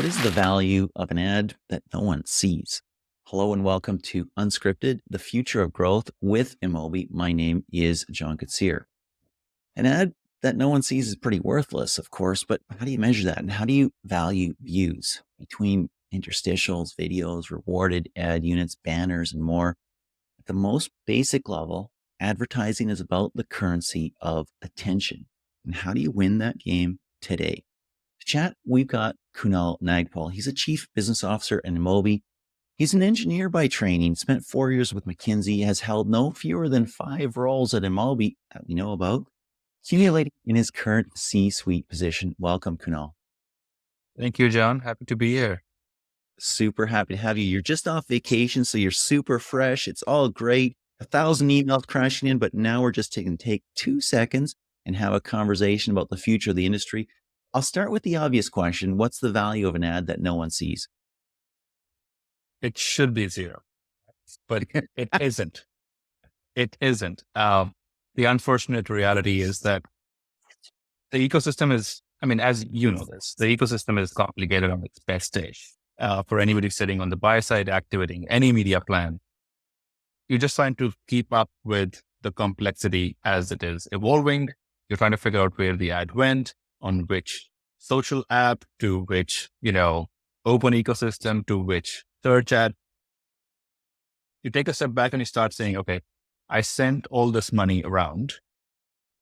What is the value of an ad that no one sees? Hello and welcome to Unscripted, the future of growth with InMobi. My name is John Koetsier. An ad that no one sees is pretty worthless, of course, but how do you measure that? And how do you value views between interstitials, videos, rewarded ad units, banners, and more? At the most basic level, advertising is about the currency of attention. And how do you win that game today? To chat, we've got Kunal Nagpal. He's a chief business officer at InMobi. He's an engineer by training, spent 4 years with McKinsey, has held no fewer than 5 roles at InMobi that we know about, accumulating in his current C-suite position. Welcome, Kunal. Thank you, John. Happy to be here. Super happy to have you. You're just off vacation, so you're super fresh. It's all great. 1,000 emails crashing in, but now we're just take 2 seconds and have a conversation about the future of the industry. I'll start with the obvious question. What's the value of an ad that no one sees? It should be zero, but it isn't. It isn't. The unfortunate reality is that the ecosystem is, as you know this, the ecosystem is complicated on its best day. For anybody sitting on the buy side activating any media plan, you're just trying to keep up with the complexity as it is evolving. You're trying to figure out where the ad went, on which social app, to which, open ecosystem, to which search ad. You take a step back and you start saying, okay, I sent all this money around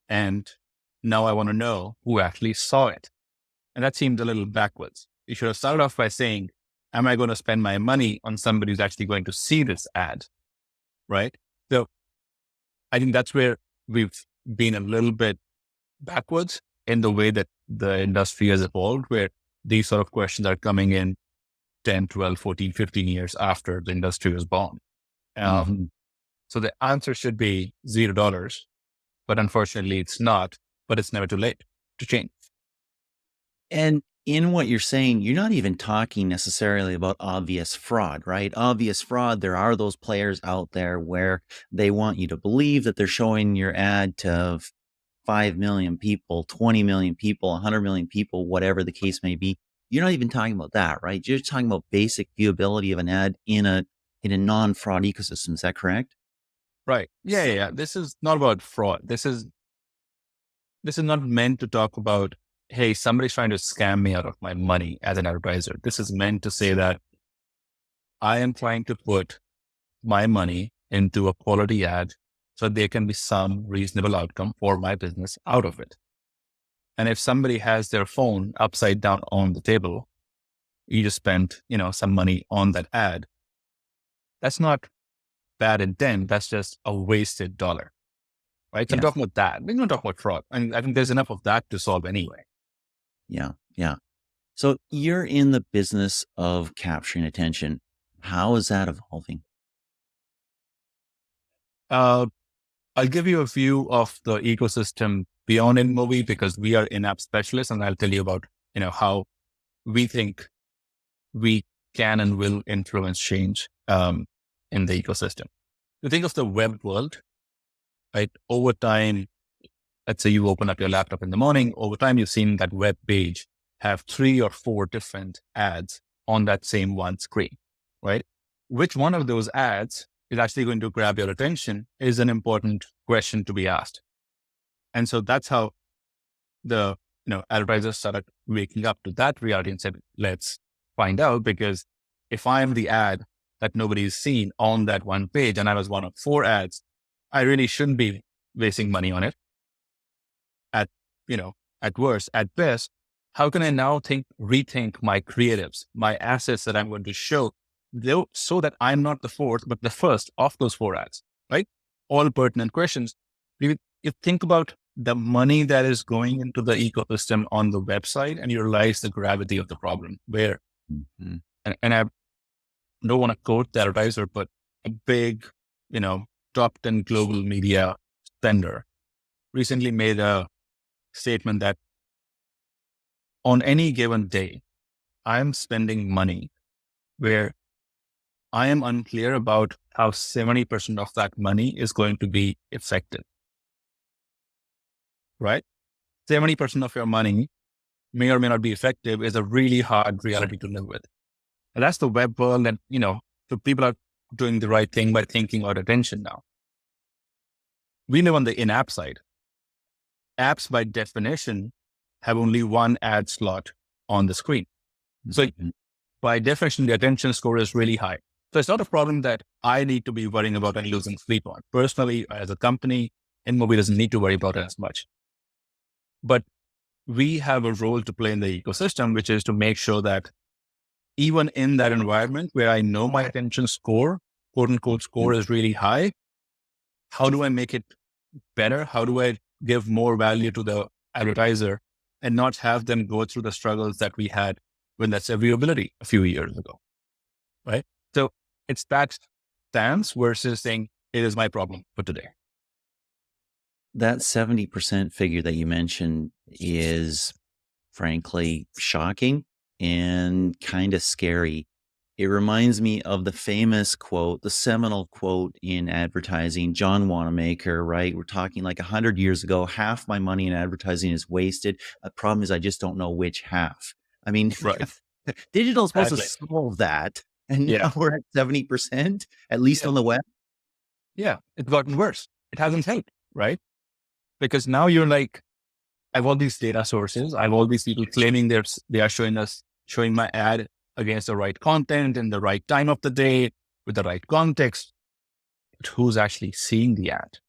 and now I want to know who actually saw it. And that seems a little backwards. You should have started off by saying, am I going to spend my money on somebody who's actually going to see this ad? Right? So I think that's where we've been a little bit backwards in the way that the industry has evolved, where these sort of questions are coming in 10, 12, 14, 15 years after the industry was born. So the answer should be $0, but unfortunately it's not, but it's never too late to change. And in what you're saying, you're not even talking necessarily about obvious fraud, right? Obvious fraud, there are those players out there where they want you to believe that they're showing your ad to 5 million people, 20 million people, 100 million people, whatever the case may be. You're not even talking about that, right? You're just talking about basic viewability of an ad in a non-fraud ecosystem. Is that correct? Right. Yeah. This is not about fraud. This is not meant to talk about, hey, somebody's trying to scam me out of my money as an advertiser. This is meant to say that I am trying to put my money into a quality ad so there can be some reasonable outcome for my business out of it. And if somebody has their phone upside down on the table, you just spent, some money on that ad. That's not bad intent. That's just a wasted dollar, right? So I'm talking about that. We're not talking about fraud. And I think there's enough of that to solve anyway. Yeah. So you're in the business of capturing attention. How is that evolving? I'll give you a view of the ecosystem beyond InMobi because we are in-app specialists, and I'll tell you about, how we think we can and will influence change in the ecosystem. You think of the web world, right? Over time, let's say you open up your laptop in the morning, over time you've seen that web page have 3 or 4 different ads on that same one screen, right? Which one of those ads is actually going to grab your attention is an important question to be asked. And so that's how the advertisers started waking up to that reality and said, let's find out, because if I'm the ad that nobody's seen on that one page and I was one of 4 ads, I really shouldn't be wasting money on it. At worst, at best, how can I now rethink my creatives, my assets that I'm going to show, so that I'm not the 4th, but the first of those 4 ads, right? All pertinent questions. You think about the money that is going into the ecosystem on the website and you realize the gravity of the problem where, and I don't want to quote the advertiser, but a big, top 10 global media spender recently made a statement that on any given day, I am spending money where I am unclear about how 70% of that money is going to be effective, right? 70% of your money may or may not be effective is a really hard reality to live with. And that's the web world. And, so people are doing the right thing by thinking about attention now. We live on the in-app side. Apps by definition have only one ad slot on the screen. So by definition, the attention score is really high. So it's not a problem that I need to be worrying about and losing sleep on. Personally, as a company, InMobi doesn't need to worry about it as much. But we have a role to play in the ecosystem, which is to make sure that even in that environment where I know my attention score, quote unquote score, is really high, how do I make it better? How do I give more value to the advertiser and not have them go through the struggles that we had when that's viewability a few years ago, right? So it's that stance versus saying it is my problem for today. That 70% figure that you mentioned is frankly shocking and kind of scary. It reminds me of the famous quote, the seminal quote in advertising, John Wanamaker, right? We're talking like 100 years ago, half my money in advertising is wasted. The problem is I just don't know which half. I mean, Right. digital is supposed to solve that. And now we're at 70%, at least on the web. Yeah, it's gotten worse. It hasn't helped, right? Because now you're like, I have all these data sources. I have all these people claiming they are showing my ad against the right content in the right time of the day with the right context. But who's actually seeing the ad?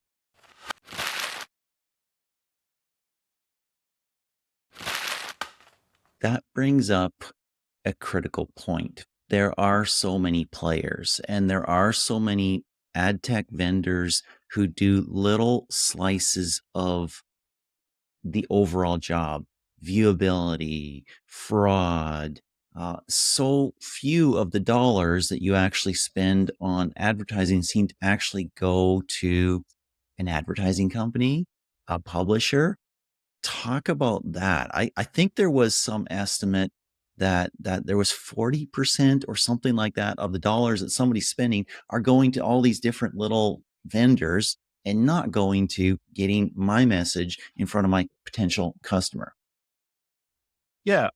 That brings up a critical point. There are so many players and there are so many ad tech vendors who do little slices of the overall job, viewability, fraud. So few of the dollars that you actually spend on advertising seem to actually go to an advertising company, a publisher. Talk about that. I think there was some estimate that there was 40% or something like that of the dollars that somebody's spending are going to all these different little vendors and not going to getting my message in front of my potential customer. Yeah.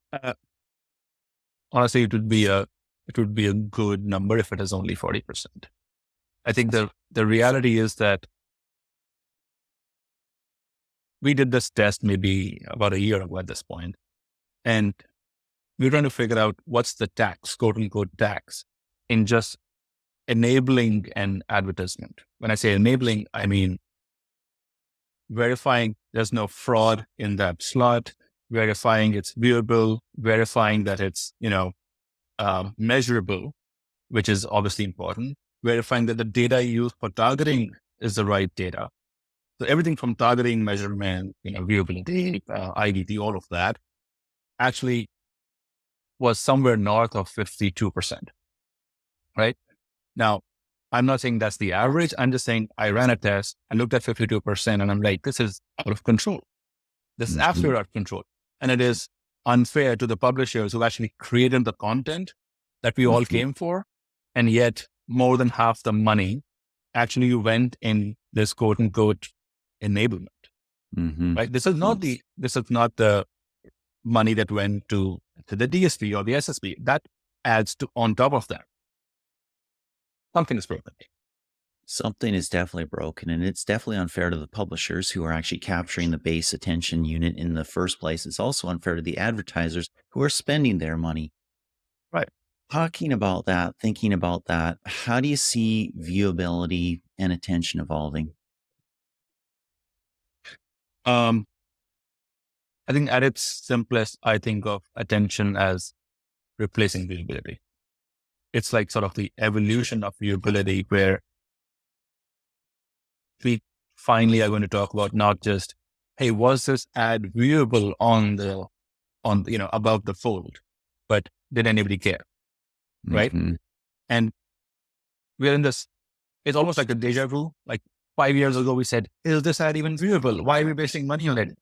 Honestly, it would be a good number if it is only 40%. I think the reality is that we did this test maybe about a year ago at this point, and we're trying to figure out what's the tax, quote unquote tax, in just enabling an advertisement. When I say enabling, I mean verifying there's no fraud in that slot, verifying it's viewable, verifying that it's, measurable, which is obviously important, verifying that the data used for targeting is the right data. So everything from targeting, measurement, viewability, IDT, all of that actually was somewhere north of 52%, right? Now, I'm not saying that's the average. I'm just saying I ran a test, I looked at 52%, and I'm like, this is out of control. This is absolutely out of control. And it is unfair to the publishers who actually created the content that we all came for. And yet more than half the money actually went in this quote unquote enablement, right? This is not the money that went to the DSP or the SSP. That adds to on top of that. Something is broken. Something is definitely broken, and it's definitely unfair to the publishers who are actually capturing the base attention unit in the first place. It's also unfair to the advertisers who are spending their money. Right. Talking about that, thinking about that, how do you see viewability and attention evolving? I think at its simplest, I think of attention as replacing viewability. It's like sort of the evolution of viewability where we finally are going to talk about not just, hey, was this ad viewable on above the fold, but did anybody care? Right. And we're in this, it's almost like a deja vu. Like 5 years ago, we said, is this ad even viewable? Why are we wasting money on it?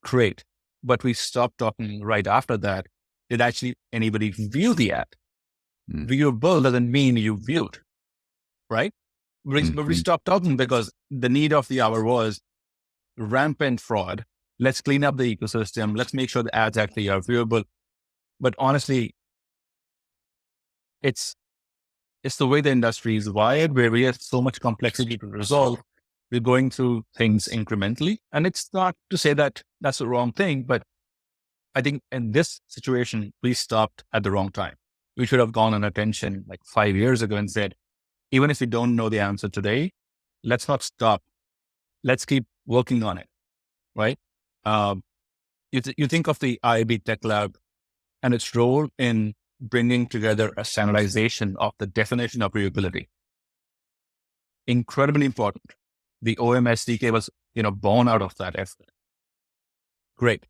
Great. But we stopped talking right after that. Did actually anybody view the ad? Viewable doesn't mean you viewed, right? But we stopped talking because the need of the hour was rampant fraud, let's clean up the ecosystem. Let's make sure the ads actually are viewable. But honestly, it's the way the industry is wired, where we have so much complexity to resolve. We're going through things incrementally. And it's not to say that that's the wrong thing, but I think in this situation, we stopped at the wrong time. We should have gone on attention like 5 years ago and said, even if we don't know the answer today, let's not stop. Let's keep working on it, right? You think of the IAB Tech Lab and its role in bringing together a standardization of the definition of viewability. Incredibly important. The OM SDK was, born out of that effort. Great.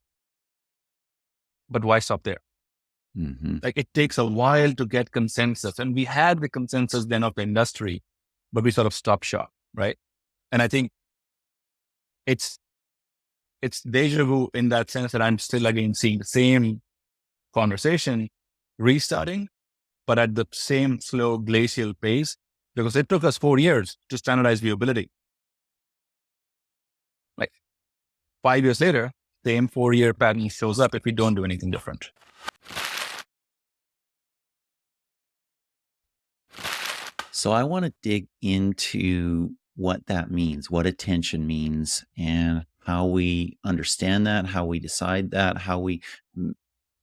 But why stop there? Mm-hmm. Like, it takes a while to get consensus, and we had the consensus then of the industry, but we sort of stopped short, right? And I think it's deja vu in that sense that I'm still again seeing the same conversation restarting, but at the same slow glacial pace, because it took us 4 years to standardize viewability. Like 5 years later, same 4-year pattern shows up if we don't do anything different. So I want to dig into what that means, what attention means, and how we understand that, how we decide that, how we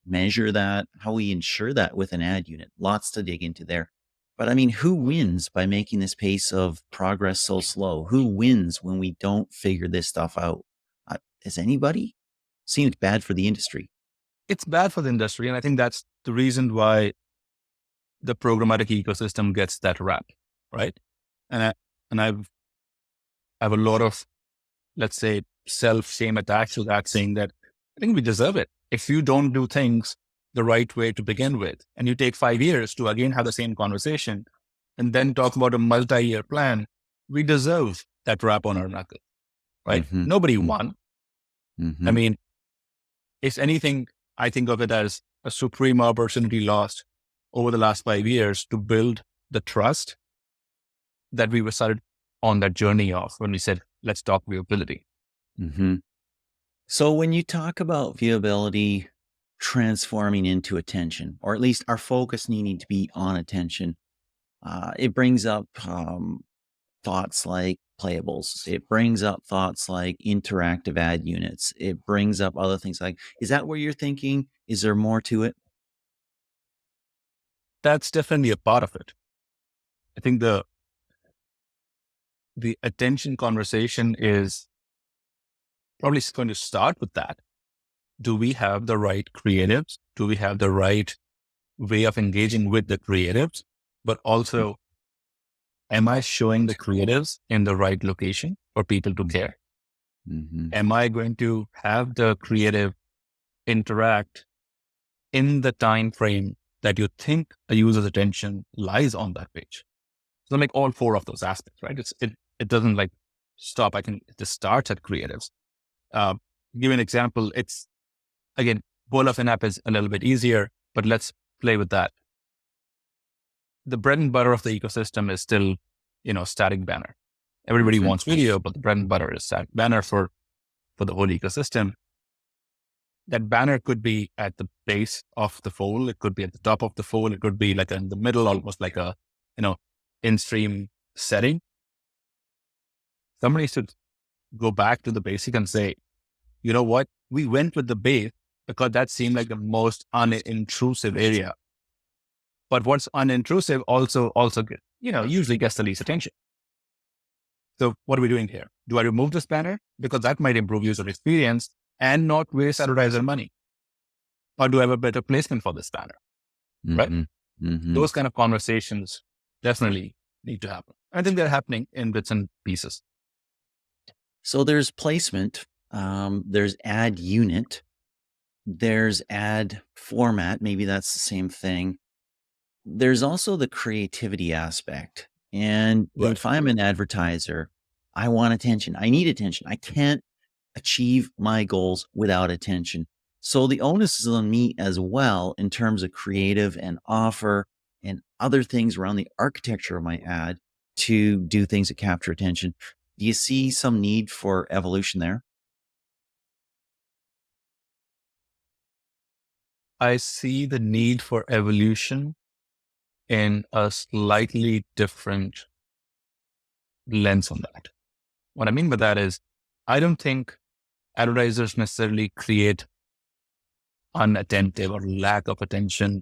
measure that, how we ensure that with an ad unit. Lots to dig into there. But I mean, who wins by making this pace of progress so slow? Who wins when we don't figure this stuff out? Is anybody? Seems bad for the industry. It's bad for the industry. And I think that's the reason why the programmatic ecosystem gets that rap, right? And I have a lot of, let's say, self-shame attached to that, saying that I think we deserve it. If you don't do things the right way to begin with, and you take 5 years to again have the same conversation and then talk about a multi-year plan, we deserve that rap on our knuckle, right? Mm-hmm. Nobody won. Mm-hmm. I mean, if anything, I think of it as a supreme opportunity lost over the last 5 years to build the trust that we were started on that journey of when we said, let's talk viewability. Mm-hmm. So when you talk about viewability transforming into attention, or at least our focus needing to be on attention, it brings up thoughts like playables. It brings up thoughts like interactive ad units. It brings up other things like, is that where you're thinking? Is there more to it? That's definitely a part of it. I think the attention conversation is probably going to start with that. Do we have the right creatives? Do we have the right way of engaging with the creatives? But also, am I showing the creatives in the right location for people to care? Mm-hmm. Am I going to have the creative interact in the time frame that you think a user's attention lies on that page? So like all 4 of those aspects, right? It doesn't like stop. It just starts at creatives. Give an example. It's again, goal of an app is a little bit easier, but let's play with that. The bread and butter of the ecosystem is still, static banner. Everybody Mm-hmm. wants video, but the bread and butter is static banner for the whole ecosystem. That banner could be at the base of the fold. It could be at the top of the fold. It could be like in the middle, almost like a, in-stream setting. Somebody should go back to the basic and say, you know what? We went with the base because that seemed like the most unintrusive area. But what's unintrusive also usually gets the least attention. So what are we doing here? Do I remove this banner? Because that might improve user experience and not waste advertiser money. Or do I have a better placement for this banner? Mm-hmm. Right? Mm-hmm. Those kind of conversations definitely need to happen. I think they're happening in bits and pieces. So there's placement, there's ad unit, there's ad format. Maybe that's the same thing. There's also the creativity aspect. And Right. if I'm an advertiser, I want attention. I need attention. I can't achieve my goals without attention. So the onus is on me as well in terms of creative and offer and other things around the architecture of my ad to do things that capture attention. Do you see some need for evolution there? I see the need for evolution in a slightly different lens on that. What I mean by that is, I don't think advertisers necessarily create unattentive or lack of attention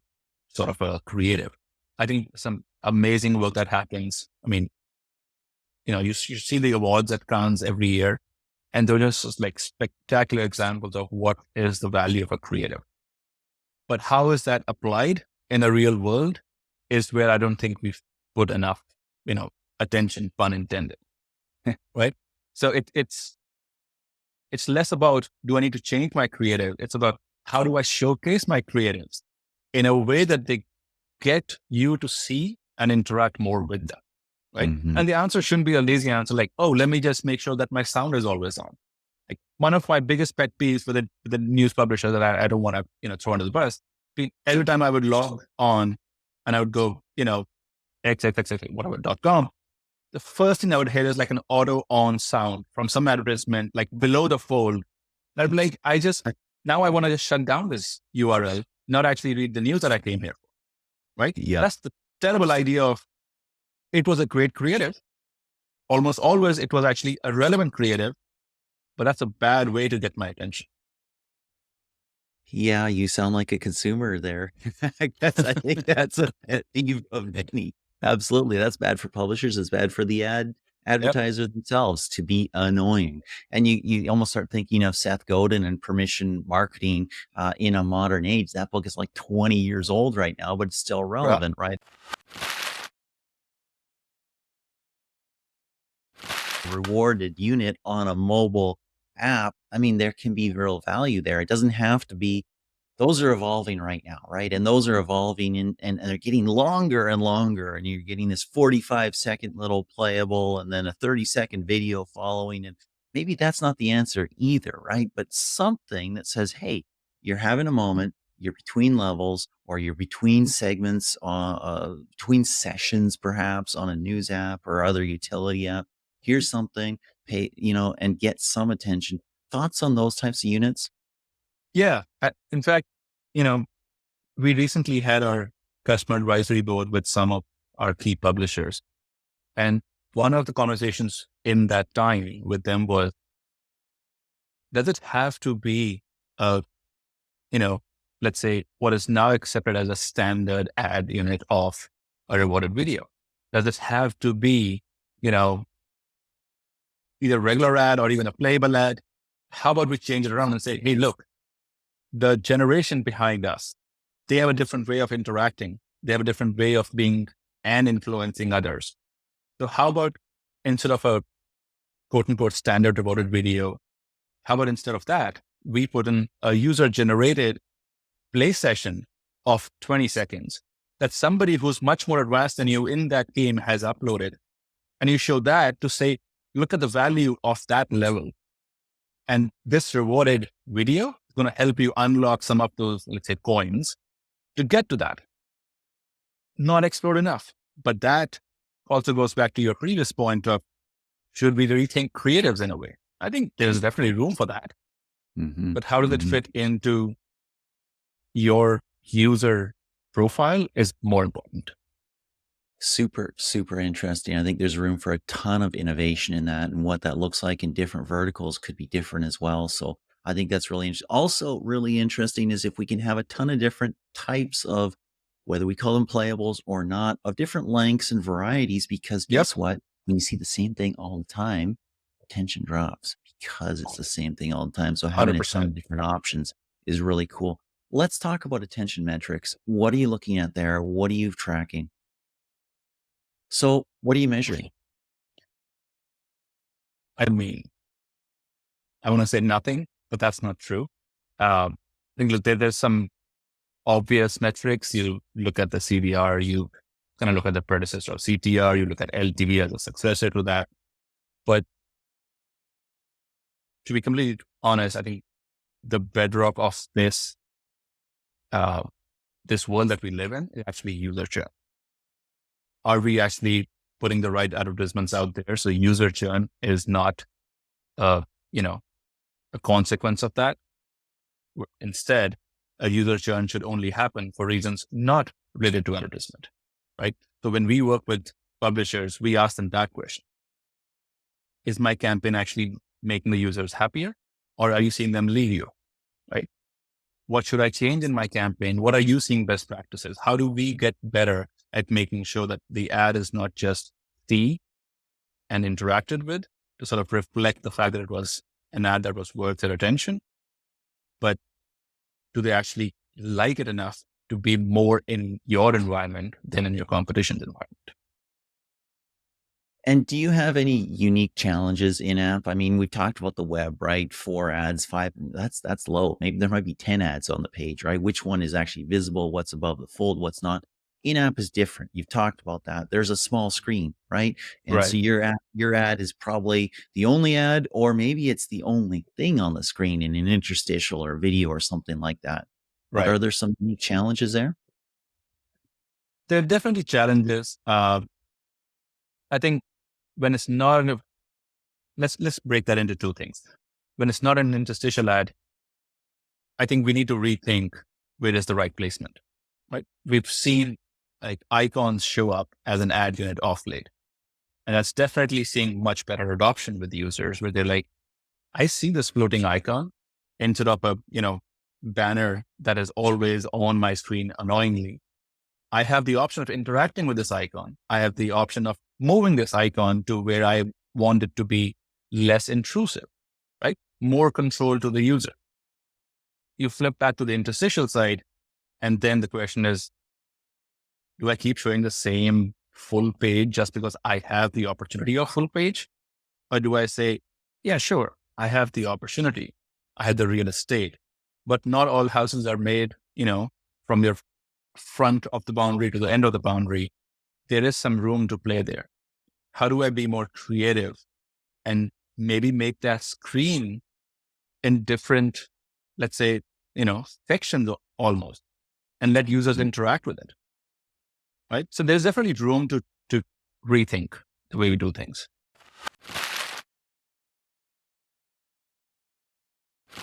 sort of a creative. I think some amazing work that happens. I mean, you see the awards at Cannes every year, and they're just like spectacular examples of what is the value of a creative. But how is that applied in the real world is where I don't think we've put enough, attention, pun intended. Right. So it's less about, do I need to change my creative? It's about, how do I showcase my creatives in a way that they get you to see and interact more with them. Right. Mm-hmm. And the answer shouldn't be a lazy answer like, oh, let me just make sure that my sound is always on. Like, one of my biggest pet peeves for the news publisher that I don't want to, throw under the bus, every time I would log on and I would go, whatever.com, the first thing I would hear is like an auto on sound from some advertisement, like below the fold. I'd be like, now I want to just shut down this URL, not actually read the news that I came here for. Right. Yeah. That's the terrible idea of, it was a great creative. Almost always it was actually a relevant creative, but that's a bad way to get my attention. Yeah, you sound like a consumer there. I think that's a pet peeve of many. Absolutely. That's bad for publishers. It's bad for the advertisers themselves to be annoying. And you almost start thinking of Seth Godin and permission marketing in a modern age. That book is like 20 years old right now, but it's still relevant, right? Rewarded unit on a mobile app. I mean, there can be real value there. It doesn't have to be. Those are evolving right now, right? And those are evolving and they're getting longer and longer. And you're getting this 45-second little playable and then a 30-second video following. And maybe that's not the answer either, right? But something that says, hey, you're having a moment, you're between levels, or you're between segments, between sessions, perhaps on a news app or other utility app. Here's something, pay, and get some attention. Thoughts on those types of units? Yeah. In fact, we recently had our customer advisory board with some of our key publishers. And one of the conversations in that time with them was, does it have to be let's say what is now accepted as a standard ad unit of a rewarded video? Does it have to be, either regular ad or even a playable ad? How about we change it around and say, hey, look, the generation behind us, they have a different way of interacting. They have a different way of being and influencing others. So how about, instead of a quote unquote standard rewarded video, how about instead of that, we put in a user generated play session of 20 seconds that somebody who's much more advanced than you in that game has uploaded. And you show that to say, look at the value of that level. And this rewarded video is going to help you unlock some of those, let's say, coins to get to that. Not explored enough. But that also goes back to your previous point of, should we rethink creatives in a way? I think there's definitely room for that. Mm-hmm. But how does it fit into your user profile is more important. Super, super interesting. I think there's room for a ton of innovation in that, and what that looks like in different verticals could be different as well. So I think that's really interesting. Also really interesting is if we can have a ton of different types of, whether we call them playables or not, of different lengths and varieties, because guess what? When you see the same thing all the time, attention drops because it's the same thing all the time. So having 100%. a ton of different options is really cool. Let's talk about attention metrics. What are you looking at there? What are you tracking? So what are you measuring? I mean, I want to say nothing, but that's not true. I think there's some obvious metrics. You look at the CDR, you kind of look at the predecessor of CTR, you look at LTV as a successor to that. But to be completely honest, I think the bedrock of this world that we live in is actually user churn. Are we actually putting the right advertisements out there? So user churn is not, a consequence of that. Instead, a user churn should only happen for reasons not related to advertisement, right? So when we work with publishers, we ask them that question. Is my campaign actually making the users happier, or are you seeing them leave you, right? What should I change in my campaign? What are you seeing best practices? How do we get better at making sure that the ad is not just seen and interacted with to sort of reflect the fact that it was an ad that was worth their attention, but do they actually like it enough to be more in your environment than in your competition's environment? And do you have any unique challenges in app? I mean, we've talked about the web, right? 4 ads, 5, that's low. Maybe there might be 10 ads on the page, right? Which one is actually visible? What's above the fold? What's not? In app is different. You've talked about that. There's a small screen, right? And Right. so your ad is probably the only ad, or maybe it's the only thing on the screen in an interstitial or video or something like that. But Right. are there some unique challenges there? There are definitely challenges. I think when it's not, let's break that into two things. When it's not an interstitial ad, I think we need to rethink where is the right placement, right? We've seen like icons show up as an ad unit off late. And that's definitely seeing much better adoption with users where they're like, I see this floating icon instead of a, banner that is always on my screen annoyingly. I have the option of interacting with this icon. I have the option of moving this icon to where I want it to be less intrusive, right? More control to the user. You flip that to the interstitial side, and then the question is, do I keep showing the same full page just because I have the opportunity of full page? Or do I say, yeah, sure, I have the opportunity. I have the real estate, but not all houses are made, from your front of the boundary to the end of the boundary. There is some room to play there. How do I be more creative and maybe make that screen in different, let's say, sections almost, and let users interact with it, right? So there's definitely room to rethink the way we do things.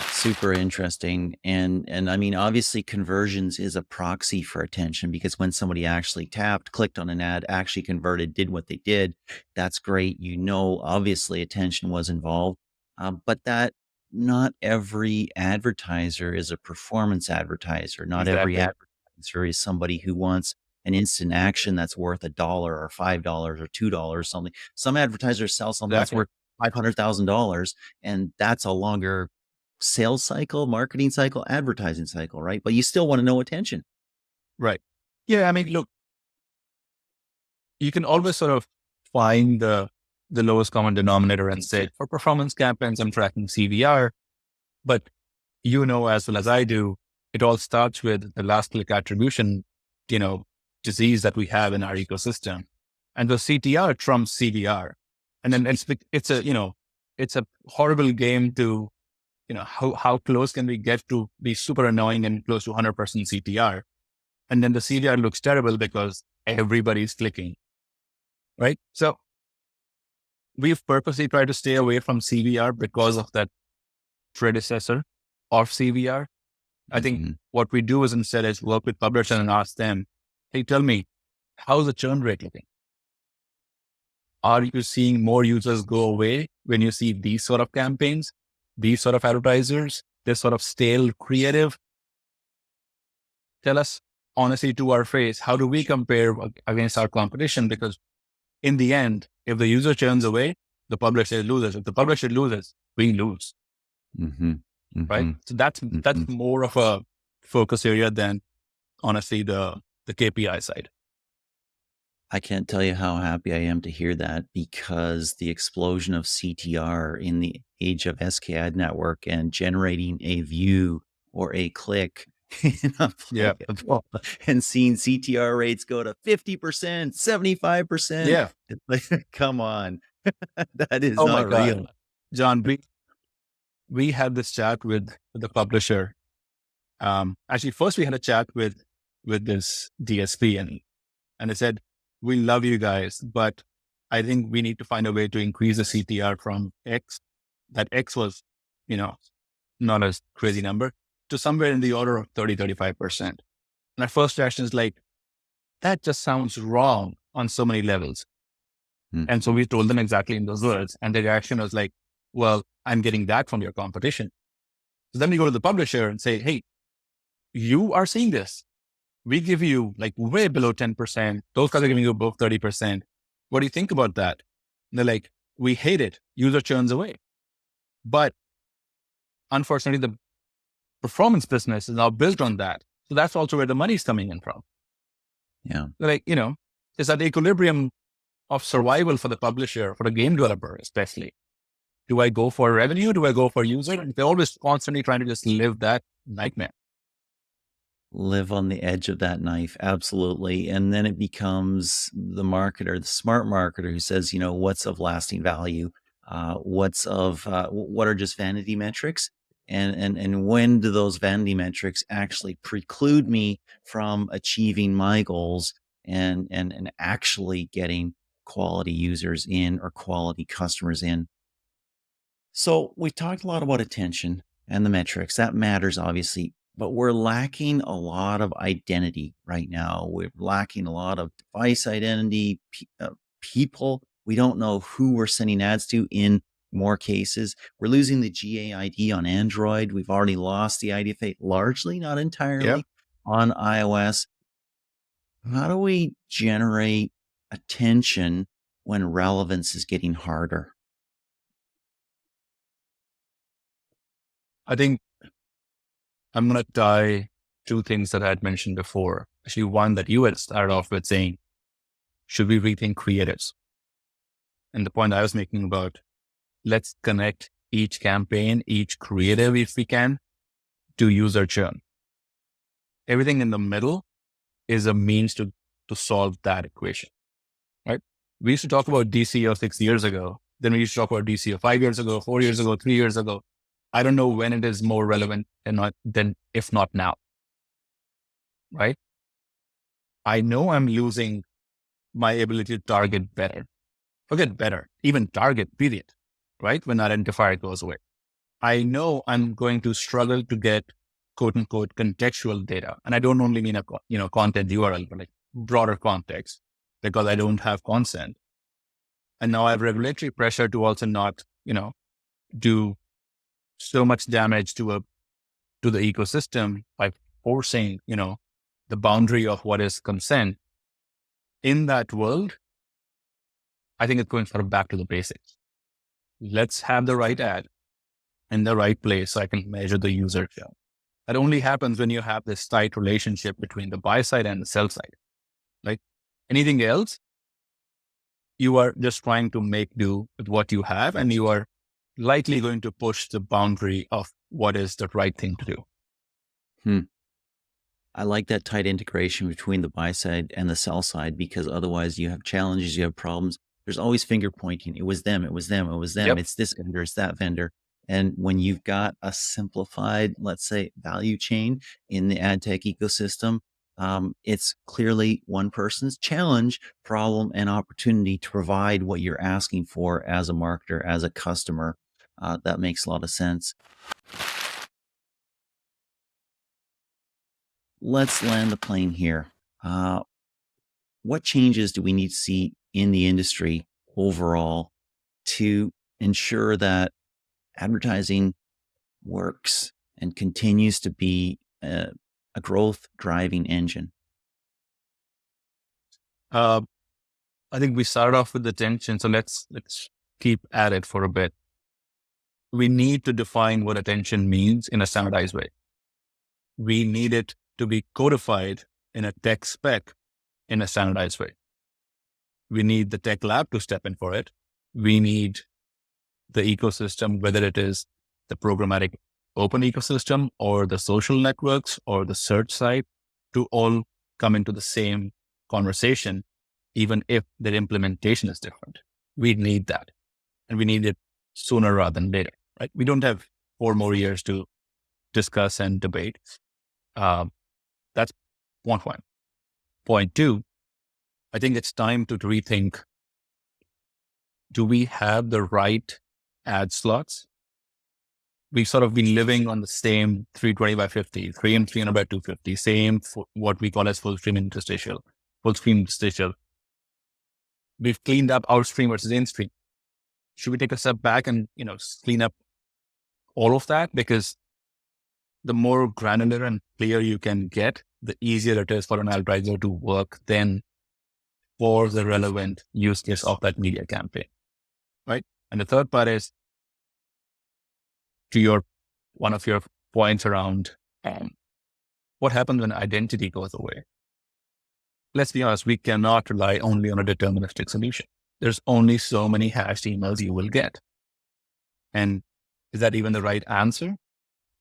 Super interesting. And I mean, obviously conversions is a proxy for attention, because when somebody actually tapped, clicked on an ad, actually converted, did what they did, that's great. Obviously attention was involved. But that not every advertiser is a performance advertiser. Not every Exactly. advertiser is somebody who wants an instant action that's worth $1 or $5 or $2, something. Some advertisers sell something that's Exactly. worth $500,000, and that's a longer sales cycle, marketing cycle, advertising cycle, right? But you still want to know attention. Right. Yeah. I mean, look, you can always sort of find the lowest common denominator and say, for performance campaigns, I'm tracking CVR. But as well as I do, it all starts with the last click attribution, disease that we have in our ecosystem. And the CTR trumps CVR. And then it's a horrible game to, how close can we get to be super annoying and close to 100% CTR? And then the CTR looks terrible because everybody's clicking, right? So we've purposely tried to stay away from CVR because of that predecessor of CVR. I think what we do is instead is work with publishers and ask them, hey, tell me, how's the churn rate looking? Are you seeing more users go away when you see these sort of campaigns, these sort of advertisers, this sort of stale creative? Tell us honestly to our face, how do we compare against our competition? Because in the end, if the user churns away, the publisher loses. If the publisher loses, we lose. Right? So that's more of a focus area than honestly the KPI side. I can't tell you how happy I am to hear that, because the explosion of CTR in the age of SKAd network and generating a view or a click in a playable, and seeing CTR rates go to 50%, 75%. Yeah. It's like, come on. That is Oh not my God. real. John, we had this chat with the publisher. Actually, first we had a chat with this DSP, and they said, we love you guys, but I think we need to find a way to increase the CTR from X. That X was, not a crazy number, to somewhere in the order of 30-35%. And our first reaction is like, that just sounds wrong on so many levels. Hmm. And so we told them exactly in those words. And the reaction was like, well, I'm getting that from your competition. So then we go to the publisher and say, hey, you are seeing this. We give you like way below 10%. Those guys are giving you above 30%. What do you think about that? And they're like, we hate it. User churns away. But unfortunately, the performance business is now built on that. So that's also where the money's coming in from. Yeah. They're like, it's that equilibrium of survival for the publisher, for the game developer, especially. Do I go for revenue? Do I go for user? And they're always constantly trying to just live that nightmare. Live on the edge of that knife. Absolutely. And then it becomes the marketer, the smart marketer who says, what's of lasting value? What are just vanity metrics? And when do those vanity metrics actually preclude me from achieving my goals and actually getting quality users in or quality customers in? So we've talked a lot about attention and the metrics. That matters, obviously, but we're lacking a lot of identity right now. We're lacking a lot of device identity, people. We don't know who we're sending ads to in more cases. We're losing the GAID on Android. We've already lost the IDFA largely, not entirely, on iOS. How do we generate attention when relevance is getting harder? I think I'm going to tie two things that I had mentioned before. Actually, one that you had started off with saying, should we rethink creatives? And the point I was making about, let's connect each campaign, each creative, if we can, to user churn. Everything in the middle is a means to solve that equation, right? We used to talk about DCO 6 years ago. Then we used to talk about DCO 5 years ago, 4 years ago, 3 years ago. I don't know when it is more relevant than if not now, right? I know I'm losing my ability to target better. Forget better, even target, period, right? When identifier goes away. I know I'm going to struggle to get quote unquote contextual data. And I don't only mean a content URL, but like broader context because I don't have consent. And now I have regulatory pressure to also not, do so much damage to the ecosystem by forcing, the boundary of what is consent. In that world, I think it's going sort of back to the basics. Let's have the right ad in the right place so I can measure the user share. That only happens when you have this tight relationship between the buy side and the sell side. Like anything else, you are just trying to make do with what you have, and you are likely going to push the boundary of what is the right thing to do. I like that tight integration between the buy side and the sell side, because otherwise you have challenges, you have problems. There's always finger pointing. It was them, it was them, it was them. Yep. It's this vendor, it's that vendor. And when you've got a simplified, let's say, value chain in the ad tech ecosystem, it's clearly one person's challenge, problem, and opportunity to provide what you're asking for as a marketer, as a customer. That makes a lot of sense. Let's land the plane here. What changes do we need to see in the industry overall to ensure that advertising works and continues to be a growth driving engine? I think we started off with attention, so let's keep at it for a bit. We need to define what attention means in a standardized way. We need it to be codified in a tech spec in a standardized way. We need the tech lab to step in for it. We need the ecosystem, whether it is the programmatic open ecosystem or the social networks or the search site, to all come into the same conversation, even if their implementation is different. We need that. And we need it sooner rather than later, right? We don't have 4 more years to discuss and debate. That's point one. Point two, I think it's time to rethink, do we have the right ad slots? we've sort of been living on the same 320 by 50, 3 and 300 by 250, same what we call as full stream interstitial, full stream interstitial. We've cleaned up outstream versus instream. Should we take a step back and, clean up all of that? Because the more granular and clear you can get, the easier it is for an advertiser to work then for the relevant use case of that media campaign, right? And the third part is to one of your points around what happens when identity goes away. Let's be honest, we cannot rely only on a deterministic solution. There's only so many hashed emails you will get. And is that even the right answer?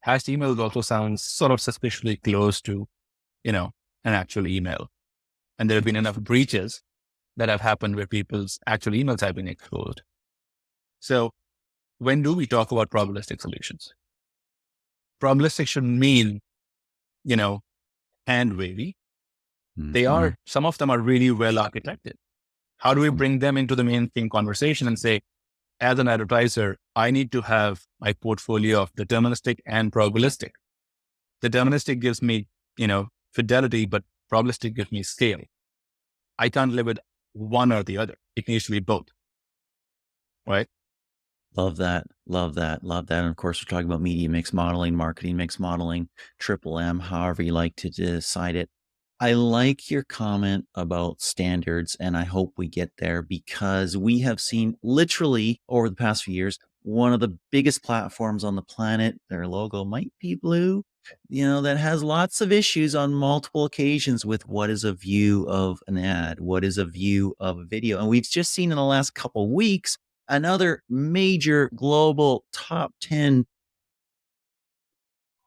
Hashed emails also sounds sort of suspiciously close to, an actual email. And there have been enough breaches that have happened where people's actual emails have been exposed. So when do we talk about probabilistic solutions? Probabilistic should mean, hand wavy. Some of them are really well architected. How do we bring them into the mainstream conversation and say, as an advertiser, I need to have my portfolio of deterministic and probabilistic. Deterministic gives me, fidelity, but probabilistic gives me scale. I can't live with one or the other. It needs to be both. Right? Love that. And of course, we're talking about media mix modeling, marketing mix modeling, triple M, however you like to decide it. I like your comment about standards, and I hope we get there because we have seen literally over the past few years, one of the biggest platforms on the planet, their logo might be blue, that has lots of issues on multiple occasions with what is a view of an ad, what is a view of a video. And we've just seen in the last couple of weeks, another major global top 10,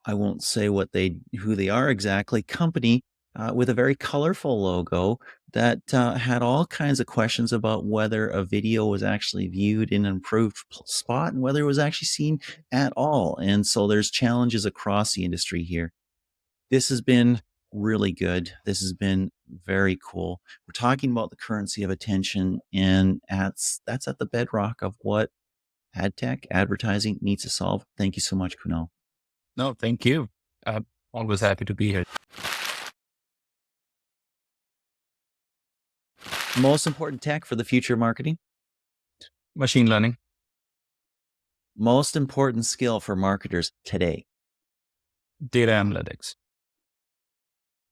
I won't say who they are exactly, company with a very colorful logo that had all kinds of questions about whether a video was actually viewed in an improved spot and whether it was actually seen at all. And so there's challenges across the industry here. This has been really good. This has been very cool. We're talking about the currency of attention, and that's at the bedrock of what ad tech, advertising needs to solve. Thank you so much, Kunal. No, thank you. I'm always happy to be here. Most important tech for the future of marketing? Machine learning. Most important skill for marketers today? Data analytics.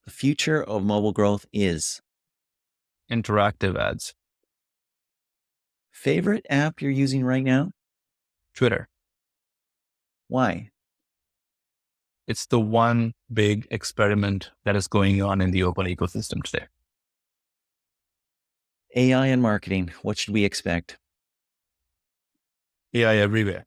The future of mobile growth is? Interactive ads. Favorite app you're using right now? Twitter. Why? It's the one big experiment that is going on in the open ecosystem today. AI and marketing, what should we expect? AI everywhere.